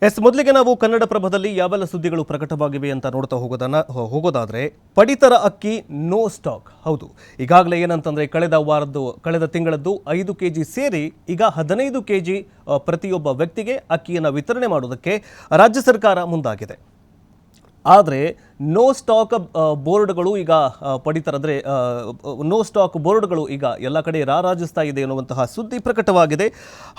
ಮೊದಲಿಗೆ ನಾವು ಕನ್ನಡಪ್ರಭದಲ್ಲಿ ಯಾವೆಲ್ಲ ಸುದ್ದಿಗಳು ಪ್ರಕಟವಾಗಿವೆ ಅಂತ ನೋಡ್ತಾ ಹೋಗೋದಾದ್ರೆ ಪಡಿತರ ಅಕ್ಕಿ ನೋ ಸ್ಟಾಕ್. ಹೌದು, ಈಗಾಗಲೇ ಏನಂತಂದ್ರೆ ಕಳೆದ ತಿಂಗಳದ್ದು 5 ಕೆಜಿ ಸೇರಿ ಈಗ 15 ಕೆಜಿ ಪ್ರತಿಯೊಬ್ಬ ವ್ಯಕ್ತಿಗೆ ಅಕ್ಕಿಯನ್ನು ವಿತರಣೆ ಮಾಡೋದಕ್ಕೆ ರಾಜ್ಯ ಸರ್ಕಾರ ಮುಂದಾಗಿದೆ. ಆದರೆ ನೋ ಸ್ಟಾಕ್ ಬೋರ್ಡ್ಗಳು ಈಗ ಪಡಿತರಂದರೆ ನೋ ಸ್ಟಾಕ್ ಬೋರ್ಡ್ಗಳು ಈಗ ಎಲ್ಲ ಕಡೆ ರಾರಾಜಿಸ್ತಾ ಇದೆ ಎನ್ನುವಂತಹ ಸುದ್ದಿ ಪ್ರಕಟವಾಗಿದೆ.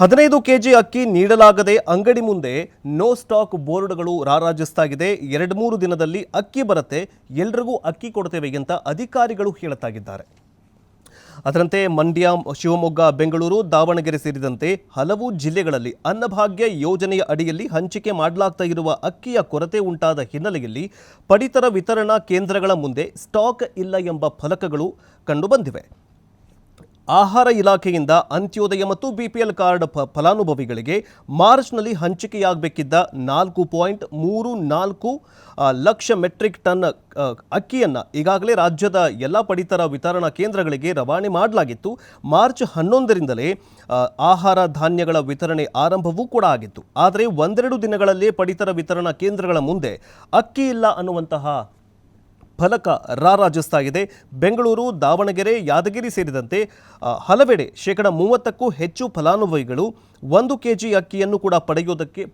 15 ಕೆಜಿ ಅಕ್ಕಿ ನೀಡಲಾಗದೆ ಅಂಗಡಿ ಮುಂದೆ ನೋ ಸ್ಟಾಕ್ ಬೋರ್ಡ್ಗಳು ರಾರಾಜಿಸ್ತಾ ಇದೆ. 2-3 ದಿನದಲ್ಲಿ ಅಕ್ಕಿ ಬರುತ್ತೆ, ಎಲ್ರಿಗೂ ಅಕ್ಕಿ ಕೊಡ್ತೇವೆ ಅಂತ ಅಧಿಕಾರಿಗಳು ಹೇಳ್ತಾಗಿದ್ದಾರೆ. ಅದರಂತೆ ಮಂಡ್ಯ, ಶಿವಮೊಗ್ಗ, ಬೆಂಗಳೂರು, ದಾವಣಗೆರೆ ಸೇರಿದಂತೆ ಹಲವು ಜಿಲ್ಲೆಗಳಲ್ಲಿ ಅನ್ನಭಾಗ್ಯ ಯೋಜನೆಯ ಅಡಿಯಲ್ಲಿ ಹಂಚಿಕೆ ಮಾಡಲಾಗ್ತಾ ಇರುವ ಅಕ್ಕಿಯ ಕೊರತೆ ಉಂಟಾದ ಹಿನ್ನೆಲೆಯಲ್ಲಿ ಪಡಿತರ ವಿತರಣಾ ಕೇಂದ್ರಗಳ ಮುಂದೆ ಸ್ಟಾಕ್ ಇಲ್ಲ ಎಂಬ ಫಲಕಗಳು ಕಂಡುಬಂದಿವೆ. ಆಹಾರ ಇಲಾಖೆಯಿಂದ ಅಂತ್ಯೋದಯ ಮತ್ತು ಬಿಪಿಎಲ್ ಕಾರ್ಡ್ ಫಲಾನುಭವಿಗಳಿಗೆ ಮಾರ್ಚ್ನಲ್ಲಿ ಹಂಚಿಕೆಯಾಗಬೇಕಿದ್ದ 4.34 ಲಕ್ಷ ಮೆಟ್ರಿಕ್ ಟನ್ ಅಕ್ಕಿಯನ್ನು ಈಗಾಗಲೇ ರಾಜ್ಯದ ಎಲ್ಲ ಪಡಿತರ ವಿತರಣಾ ಕೇಂದ್ರಗಳಿಗೆ ರವಾನೆ ಮಾಡಲಾಗಿತ್ತು. ಮಾರ್ಚ್ 11ರಿಂದಲೇ ಆಹಾರ ಧಾನ್ಯಗಳ ವಿತರಣೆ ಆರಂಭವೂ ಕೂಡ ಆಗಿತ್ತು. ಆದರೆ 1-2 ದಿನಗಳಲ್ಲೇ ಪಡಿತರ ವಿತರಣಾ ಕೇಂದ್ರಗಳ ಮುಂದೆ ಅಕ್ಕಿ ಇಲ್ಲ ಅನ್ನುವಂತಹ ಫಲಕ ರಾರಾಜಿಸ್ತಾ ಇದೆ. ಬೆಂಗಳೂರು, ದಾವಣಗೆರೆ, ಯಾದಗಿರಿ ಸೇರಿದಂತೆ ಹಲವೆಡೆ 30%ಕ್ಕೂ ಹೆಚ್ಚು ಫಲಾನುಭವಿಗಳು 1 ಕೆಜಿ ಅಕ್ಕಿಯನ್ನು ಕೂಡ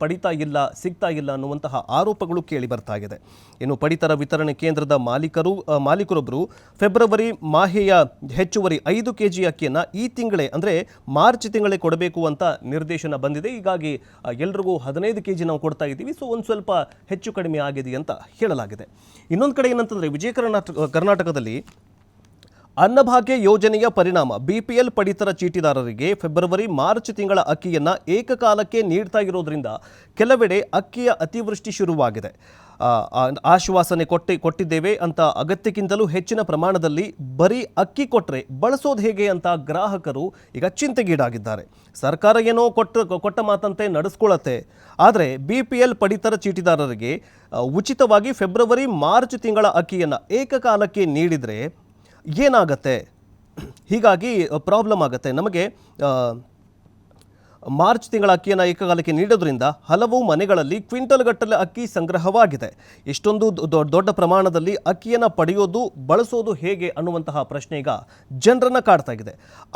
ಪಡಿತಾ ಇಲ್ಲ, ಸಿಗ್ತಾ ಇಲ್ಲ ಅನ್ನುವಂತಹ ಆರೋಪಗಳು ಕೇಳಿ ಬರ್ತಾ ಇದೆ. ಇನ್ನು ಪಡಿತರ ವಿತರಣೆ ಕೇಂದ್ರದ ಮಾಲೀಕರೊಬ್ಬರು ಫೆಬ್ರವರಿ ಮಾಹೆಯ ಹೆಚ್ಚುವರಿ 5 ಕೆಜಿ ಅಕ್ಕಿಯನ್ನು ಈ ತಿಂಗಳೇ ಅಂದರೆ ಮಾರ್ಚ್ ತಿಂಗಳೇ ಕೊಡಬೇಕು ಅಂತ ನಿರ್ದೇಶನ ಬಂದಿದೆ. ಹೀಗಾಗಿ ಎಲ್ರಿಗೂ 15 ಕೆಜಿ ನಾವು ಕೊಡ್ತಾ ಇದ್ದೀವಿ, ಸೊ ಒಂದು ಸ್ವಲ್ಪ ಹೆಚ್ಚು ಕಡಿಮೆ ಆಗಿದೆ ಅಂತ ಹೇಳಲಾಗಿದೆ. ಇನ್ನೊಂದು ಕಡೆ ಏನಂತಂದರೆ ವಿಜಯ ಕರ್ನಾಟಕದಲ್ಲಿ ಅನ್ನಭಾಗ್ಯ ಯೋಜನೆಯ ಪರಿಣಾಮ ಬಿಪಿಎಲ್ ಪಡಿತರ ಚೀಟಿದಾರರಿಗೆ ಫೆಬ್ರವರಿ ಮಾರ್ಚ್ ತಿಂಗಳ ಅಕ್ಕಿಯನ್ನು ಏಕಕಾಲಕ್ಕೆ ನೀಡ್ತಾ ಇರೋದ್ರಿಂದ ಕೆಲವೆಡೆ ಅಕ್ಕಿಯ ಅತಿವೃಷ್ಟಿ ಶುರುವಾಗಿದೆ. ಆಶ್ವಾಸನೆ ಕೊಟ್ಟಿದ್ದೇವೆ ಅಂತ ಅಗತ್ಯಕ್ಕಿಂತಲೂ ಹೆಚ್ಚಿನ ಪ್ರಮಾಣದಲ್ಲಿ ಬರೀ ಅಕ್ಕಿ ಕೊಟ್ಟರೆ ಬಳಸೋದು ಹೇಗೆ ಅಂತ ಗ್ರಾಹಕರು ಈಗ ಚಿಂತೆಗೀಡಾಗಿದ್ದಾರೆ. ಸರ್ಕಾರ ಏನೋ ಕೊಟ್ಟ ಮಾತಂತೆ ನಡೆಸ್ಕೊಳ್ಳುತ್ತೆ, ಆದರೆ ಬಿಪಿಎಲ್ ಪಡಿತರ ಚೀಟಿದಾರರಿಗೆ ಉಚಿತವಾಗಿ ಫೆಬ್ರವರಿ ಮಾರ್ಚ್ ತಿಂಗಳ ಅಕ್ಕಿಯನ್ನು ಏಕಕಾಲಕ್ಕೆ ನೀಡಿದರೆ ಏನಾಗತ್ತೆ? ಹೀಗಾಗಿ ಪ್ರಾಬ್ಲಮ್ ಆಗುತ್ತೆ. ನಮಗೆ ಮಾರ್ಚ್ ತಿಂಗಳ ಅಕ್ಕಿಯನ್ನು ಏಕಕಾಲಕ್ಕೆ ನೀಡೋದ್ರಿಂದ ಹಲವು ಮನೆಗಳಲ್ಲಿ ಕ್ವಿಂಟಲ್ ಗಟ್ಟಲೆ ಅಕ್ಕಿ ಸಂಗ್ರಹವಾಗಿದೆ. ಇಷ್ಟೊಂದು ದೊಡ್ಡ ಪ್ರಮಾಣದಲ್ಲಿ ಅಕ್ಕಿಯನ್ನು ಪಡೆಯೋದು, ಬಳಸೋದು ಹೇಗೆ ಅನ್ನುವಂತಹ ಪ್ರಶ್ನೆ ಈಗ ಜನರನ್ನು ಕಾಡ್ತಾ ಇದೆ.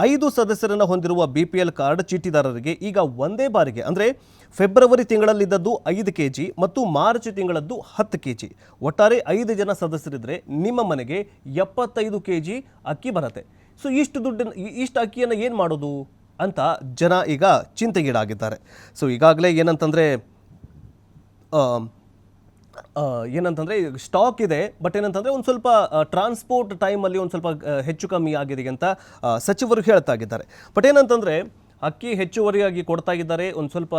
5 ಸದಸ್ಯರನ್ನು ಹೊಂದಿರುವ ಬಿಪಿಎಲ್ ಕಾರ್ಡ್ ಚೀಟಿದಾರರಿಗೆ ಈಗ ಒಂದೇ ಬಾರಿಗೆ ಅಂದರೆ ಫೆಬ್ರವರಿ ತಿಂಗಳಲ್ಲಿದ್ದದ್ದು 5 ಕೆಜಿ ಮತ್ತು ಮಾರ್ಚ್ ತಿಂಗಳದ್ದು 10 ಕೆಜಿ, ಒಟ್ಟಾರೆ 5 ಜನ ಸದಸ್ಯರಿದ್ದರೆ ನಿಮ್ಮ ಮನೆಗೆ 75 ಕೆಜಿ ಅಕ್ಕಿ ಬರುತ್ತೆ. ಸೊ ಇಷ್ಟು ಅಕ್ಕಿಯನ್ನು ಏನು ಮಾಡೋದು ಅಂತ ಜನ ಈಗ ಚಿಂತೆಗೀಡಾಗಿದ್ದಾರೆ. ಸೊ ಈಗಾಗಲೇ ಏನಂತಂದರೆ ಸ್ಟಾಕ್ ಇದೆ, ಬಟ್ ಏನಂತಂದರೆ ಒಂದು ಸ್ವಲ್ಪ ಟ್ರಾನ್ಸ್ಪೋರ್ಟ್ ಟೈಮಲ್ಲಿ ಒಂದು ಸ್ವಲ್ಪ ಹೆಚ್ಚು ಕಮ್ಮಿ ಆಗಿದೆ ಅಂತ ಸಚಿವರು ಹೇಳ್ತಾ ಇದ್ದಾರೆ. ಬಟ್ ಏನಂತಂದರೆ ಅಕ್ಕಿ ಹೆಚ್ಚುವರಿಯಾಗಿ ಕೊಡ್ತಾ ಇದ್ದಾರೆ. ಒಂದು ಸ್ವಲ್ಪ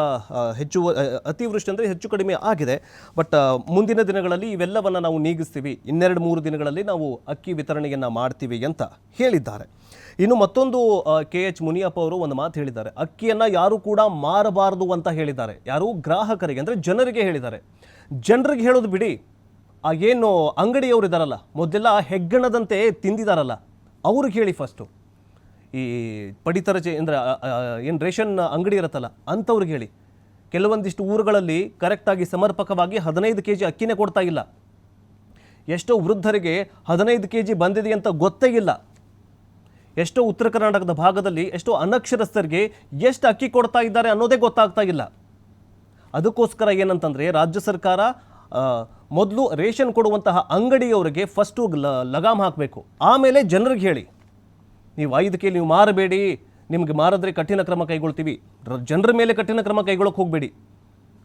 ಅತಿವೃಷ್ಟಿ ಅಂದರೆ ಹೆಚ್ಚು ಕಡಿಮೆ ಆಗಿದೆ. ಬಟ್ ಮುಂದಿನ ದಿನಗಳಲ್ಲಿ ಇವೆಲ್ಲವನ್ನು ನಾವು ನೀಗಿಸ್ತೀವಿ, 2-3 ದಿನಗಳಲ್ಲಿ ನಾವು ಅಕ್ಕಿ ವಿತರಣೆಯನ್ನು ಮಾಡ್ತೀವಿ ಅಂತ ಹೇಳಿದ್ದಾರೆ. ಇನ್ನು ಮತ್ತೊಂದು KH ಮುನಿಯಪ್ಪ ಅವರು ಒಂದು ಮಾತು ಹೇಳಿದ್ದಾರೆ. ಅಕ್ಕಿಯನ್ನು ಯಾರು ಕೂಡ ಮಾರಬಾರದು ಅಂತ ಹೇಳಿದ್ದಾರೆ. ಯಾರು? ಗ್ರಾಹಕರಿಗೆ ಅಂದರೆ ಜನರಿಗೆ ಹೇಳಿದ್ದಾರೆ. ಜನರಿಗೆ ಹೇಳೋದು ಬಿಡಿ, ಏನು ಅಂಗಡಿಯವರು ಇದ್ದಾರಲ್ಲ, ಮೊದಲೆಲ್ಲ ಹೆಗ್ಗಣದಂತೆ ತಿಂದಿದ್ದಾರಲ್ಲ, ಅವ್ರಿಗೆ ಹೇಳಿ ಫಸ್ಟು. ಈ ಪಡಿತರ ಅಂದರೆ ಏನು ರೇಷನ್ ಅಂಗಡಿ ಇರುತ್ತಲ್ಲ ಅಂಥವ್ರಿಗೆ ಹೇಳಿ. ಕೆಲವೊಂದಿಷ್ಟು ಊರುಗಳಲ್ಲಿ ಕರೆಕ್ಟಾಗಿ ಸಮರ್ಪಕವಾಗಿ 15 ಕೆಜಿ ಅಕ್ಕಿನೇ ಕೊಡ್ತಾ ಇಲ್ಲ. ಎಷ್ಟೋ ವೃದ್ಧರಿಗೆ 15 ಕೆಜಿ ಬಂದಿದೆ ಅಂತ ಗೊತ್ತೇ ಇಲ್ಲ. ಎಷ್ಟೋ ಉತ್ತರ ಕರ್ನಾಟಕದ ಭಾಗದಲ್ಲಿ ಎಷ್ಟೋ ಅನಕ್ಷರಸ್ಥರಿಗೆ ಎಷ್ಟು ಅಕ್ಕಿ ಕೊಡ್ತಾ ಇದ್ದಾರೆ ಅನ್ನೋದೇ ಗೊತ್ತಾಗ್ತಾ ಇಲ್ಲ. ಅದಕ್ಕೋಸ್ಕರ ಏನಂತಂದರೆ ರಾಜ್ಯ ಸರ್ಕಾರ ಮೊದಲು ರೇಷನ್ ಕೊಡುವಂತಹ ಅಂಗಡಿಯವರಿಗೆ ಫಸ್ಟು ಲಗಾಮ್ ಹಾಕಬೇಕು, ಆಮೇಲೆ ಜನರಿಗೆ ಹೇಳಿ ನೀವು 5 ಕೆಜಿ ನೀವು ಮಾರಬೇಡಿ, ನಿಮಗೆ ಮಾರಿದ್ರೆ ಕಠಿಣ ಕ್ರಮ ಕೈಗೊಳ್ತೀವಿ. ಜನರ ಮೇಲೆ ಕಠಿಣ ಕ್ರಮ ಕೈಗೊಳ್ಳೋಕೆ ಹೋಗಬೇಡಿ.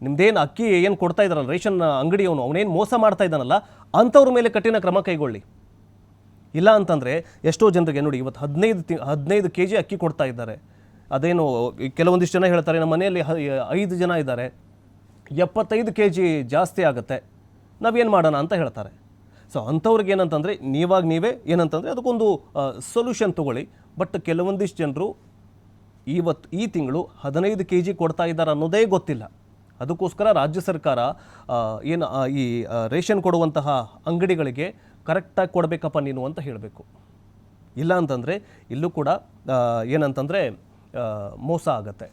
ನಿಮ್ದೇನು ಅಕ್ಕಿ ಏನು ಕೊಡ್ತಾ ಇದ್ದಾರಲ್ಲ ರೇಷನ್ ಅಂಗಡಿಯವನು, ಅವನೇನು ಮೋಸ ಮಾಡ್ತಾ ಇದ್ದಾನಲ್ಲ ಅಂಥವ್ರ ಮೇಲೆ ಕಠಿಣ ಕ್ರಮ ಕೈಗೊಳ್ಳಿ. ಇಲ್ಲ ಅಂತಂದರೆ ಎಷ್ಟೋ ಜನರಿಗೆ ನೋಡಿ ಇವತ್ತು 15 ಕೆಜಿ ಅಕ್ಕಿ ಕೊಡ್ತಾ ಇದ್ದಾರೆ. ಅದೇನು ಕೆಲವೊಂದಿಷ್ಟು ಜನ ಹೇಳ್ತಾರೆ ನಮ್ಮ ಮನೆಯಲ್ಲಿ 5 ಜನ ಇದ್ದಾರೆ, 75 ಕೆಜಿ ಜಾಸ್ತಿ ಆಗುತ್ತೆ, ನಾವೇನು ಮಾಡೋಣ ಅಂತ ಹೇಳ್ತಾರೆ. ಸೊ ಅಂಥವ್ರಿಗೆ ಏನಂತಂದರೆ ನೀವೇ ಏನಂತಂದರೆ ಅದಕ್ಕೊಂದು ಸೊಲ್ಯೂಷನ್ ತೊಗೊಳ್ಳಿ. ಬಟ್ ಕೆಲವೊಂದಿಷ್ಟು ಜನರು ಈ ತಿಂಗಳು 15 ಕೆಜಿ ಕೊಡ್ತಾ ಇದ್ದಾರೆ ಅನ್ನೋದೇ ಗೊತ್ತಿಲ್ಲ. ಅದಕ್ಕೋಸ್ಕರ ರಾಜ್ಯ ಸರ್ಕಾರ ಈ ರೇಷನ್ ಕೊಡುವಂತಹ ಅಂಗಡಿಗಳಿಗೆ ಕರೆಕ್ಟಾಗಿ ಕೊಡಬೇಕಪ್ಪ ನೀನು ಅಂತ ಹೇಳಬೇಕು. ಇಲ್ಲ ಅಂತಂದರೆ ಇಲ್ಲೂ ಕೂಡ ಏನಂತಂದರೆ ಮೋಸ ಆಗುತ್ತೆ.